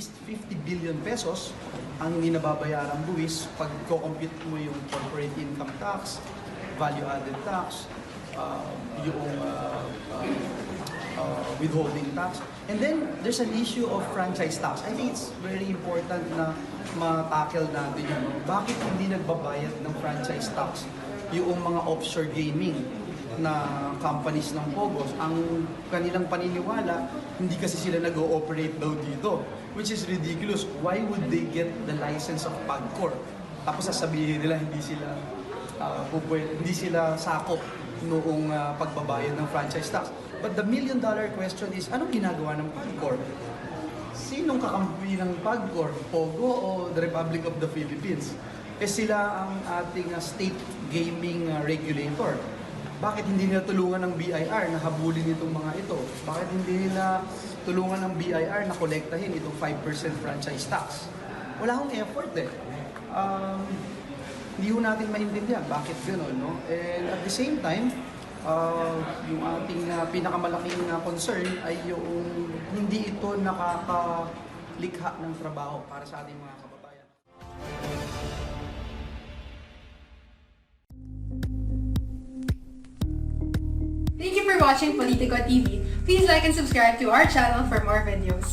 least 50 billion pesos ang hindi nababayarang buwis pag co-compute mo yung corporate income tax, value-added tax, yung withholding tax. And then, there's an issue of franchise tax. I think it's very important na ma-tackle natin yun. Bakit hindi nagbabayad ng franchise tax yung mga offshore gaming na companies ng POGOs? Ang kanilang paniniwala, hindi kasi sila nag-ooperate daw dito, which is ridiculous. Why would they get the license of PAGCOR? Tapos sasabihin nila hindi sila sakop noong pagbabayad ng franchise tax. But the million-dollar question is, anong ginagawa ng PAGCOR? Sinong kakampi ng PAGCOR? POGO o the Republic of the Philippines? Sila ang ating state gaming regulator. Bakit hindi nila tulungan ng BIR na habulin itong mga ito? Bakit hindi nila tulungan ng BIR na kolektahin itong 5% franchise tax? Wala akong effort eh. Hindi ho natin maintindihan bakit gano'n, no? And at the same time, yung ating pinakamalaking concern ay yung hindi ito nakakalikha ng trabaho para sa ating mga kababayan. Thank you for watching Politiko TV. Please like and subscribe to our channel for more videos.